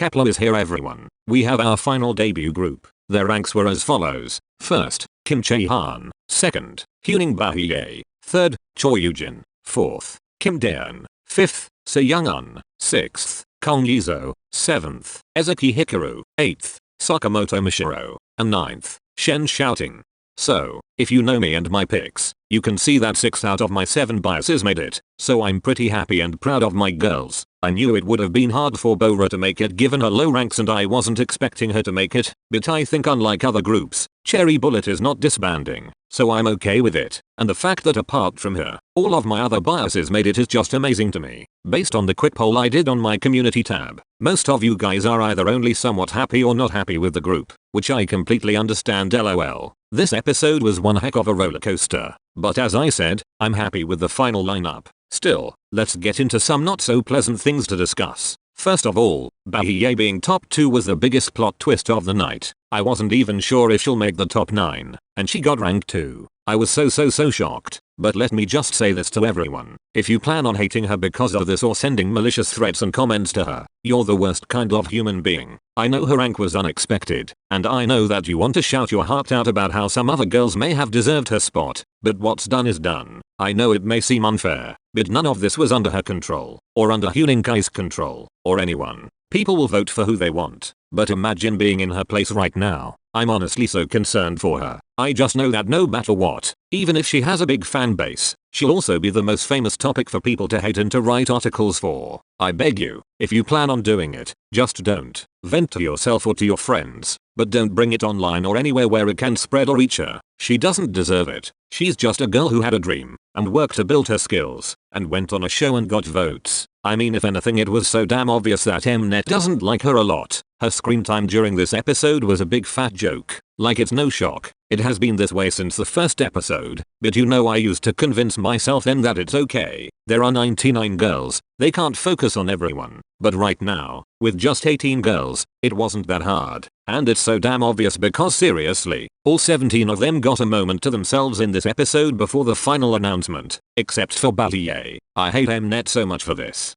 Kepler is here everyone. We have our final debut group. Their ranks were as follows. First, Kim Chae-han. Second, Hyuning Bahiye. Third, Choi Yujin. Fourth, Kim Daeun. Fifth, Se Young-un. Sixth, Kong Yizo. Seventh, Ezuki Hikaru. Eighth, Sakamoto Mishiro. And ninth, Shen Xiaoting. So, if you know me and my picks, you can see that 6 out of my 7 biases made it, so I'm pretty happy and proud of my girls. I knew it would have been hard for Bora to make it given her low ranks and I wasn't expecting her to make it, but I think unlike other groups, Cherry Bullet is not disbanding, so I'm okay with it, and the fact that apart from her, all of my other biases made it is just amazing to me. Based on the quick poll I did on my community tab, most of you guys are either only somewhat happy or not happy with the group, which I completely understand lol. This episode was one heck of a roller coaster, but as I said, I'm happy with the final lineup. Still, let's get into some not so pleasant things to discuss. First of all, Bahiye being top 2 was the biggest plot twist of the night. I wasn't even sure if she'll make the top 9, and she got ranked 2. I was so shocked. But let me just say this to everyone. If you plan on hating her because of this or sending malicious threats and comments to her, you're the worst kind of human being. I know her rank was unexpected, and I know that you want to shout your heart out about how some other girls may have deserved her spot, but what's done is done. I know it may seem unfair, but none of this was under her control, or under Hyuning Kai's control, or anyone. People will vote for who they want, but imagine being in her place right now. I'm honestly so concerned for her. I just know that no matter what, even if she has a big fan base, she'll also be the most famous topic for people to hate and to write articles for. I beg you, if you plan on doing it, just don't. Vent to yourself or to your friends, but don't bring it online or anywhere where it can spread or reach her. She doesn't deserve it. She's just a girl who had a dream, and worked to build her skills, and went on a show and got votes. I mean, if anything, it was so damn obvious that Mnet doesn't like her a lot. Her screen time during this episode was a big fat joke. Like, it's no shock. It has been this way since the first episode, but you know I used to convince myself then that it's okay. There are 99 girls, they can't focus on everyone. But right now, with just 18 girls, it wasn't that hard. And it's so damn obvious because seriously, all 17 of them got a moment to themselves in this episode before the final announcement, except for Bahiye. I hate Mnet so much for this.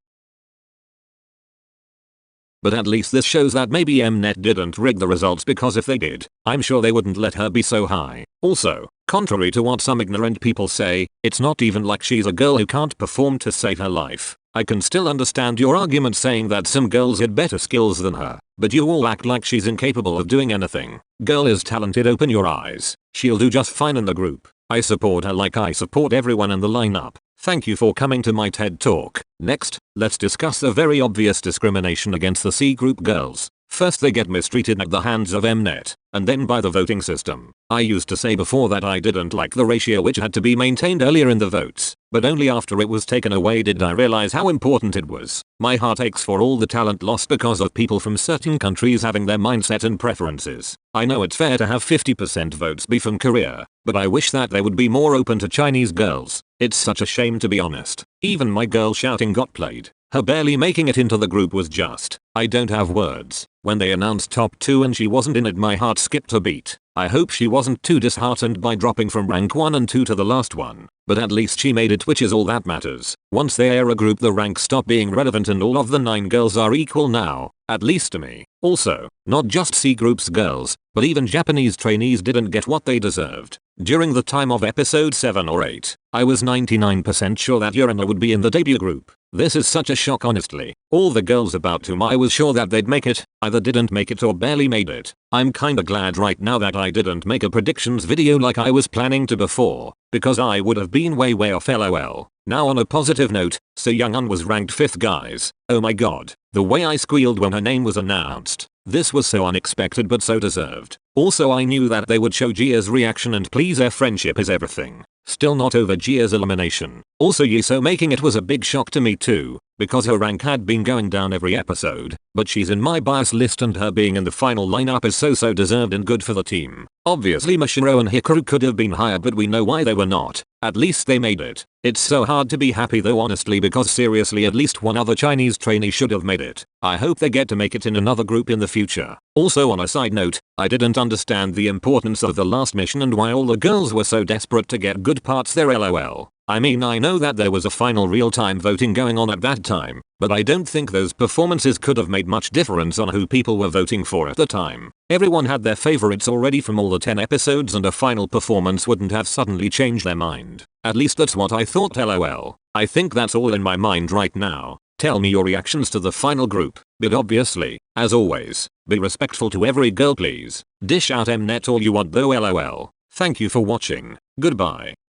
But at least this shows that maybe Mnet didn't rig the results, because if they did, I'm sure they wouldn't let her be so high. Also, contrary to what some ignorant people say, it's not even like she's a girl who can't perform to save her life. I can still understand your argument saying that some girls had better skills than her, but you all act like she's incapable of doing anything. Girl is talented, open your eyes. She'll do just fine in the group. I support her like I support everyone in the lineup. Thank you for coming to my TED Talk. Next, let's discuss the very obvious discrimination against the C group girls. First, they get mistreated at the hands of Mnet, and then by the voting system. I used to say before that I didn't like the ratio which had to be maintained earlier in the votes, but only after it was taken away did I realize how important it was. My heart aches for all the talent lost because of people from certain countries having their mindset and preferences. I know it's fair to have 50% votes be from Korea, but I wish that they would be more open to Chinese girls. It's such a shame, to be honest. Even my girl Xiaoting got played. Her barely making it into the group was just, I don't have words. When they announced top 2 and she wasn't in it, my heart skipped a beat. I hope she wasn't too disheartened by dropping from rank 1 and 2 to the last one, but at least she made it, which is all that matters. Once they are a group, the ranks stop being relevant and all of the 9 girls are equal now, at least to me. Also, not just C group's girls, but even Japanese trainees didn't get what they deserved. During the time of episode 7 or 8, I was 99% sure that Yurina would be in the debut group. This is such a shock, honestly. All the girls about whom I was sure that they'd make it, either didn't make it or barely made it. I'm kinda glad right now that I didn't make a predictions video like I was planning to before, because I would have been way off lol. Now on a positive note, Se Young-un was ranked 5th, guys. Oh my god, the way I squealed when her name was announced. This was so unexpected but so deserved. Also, I knew that they would show Gia's reaction, and please, their friendship is everything. Still not over Gia's elimination. Also, Yiso making it was a big shock to me too, because her rank had been going down every episode, but she's in my bias list and her being in the final lineup is so deserved and good for the team. Obviously Mishiro and Hikaru could have been higher, but we know why they were not. At least they made it. It's so hard to be happy though, honestly, because seriously at least one other Chinese trainee should have made it. I hope they get to make it in another group in the future. future. Also, on a side note, I didn't understand the importance of the last mission and why all the girls were so desperate to get good parts there, lol. I mean, I know that there was a final real-time voting going on at that time, but I don't think those performances could have made much difference on who people were voting for at the time. Everyone had their favorites already from all the 10 episodes, and a final performance wouldn't have suddenly changed their mind. At least that's what I thought, lol. I think that's all in my mind right now. Tell me your reactions to the final group, but obviously, as always, be respectful to every girl please. Dish out Mnet all you want though, lol. Thank you for watching. Goodbye.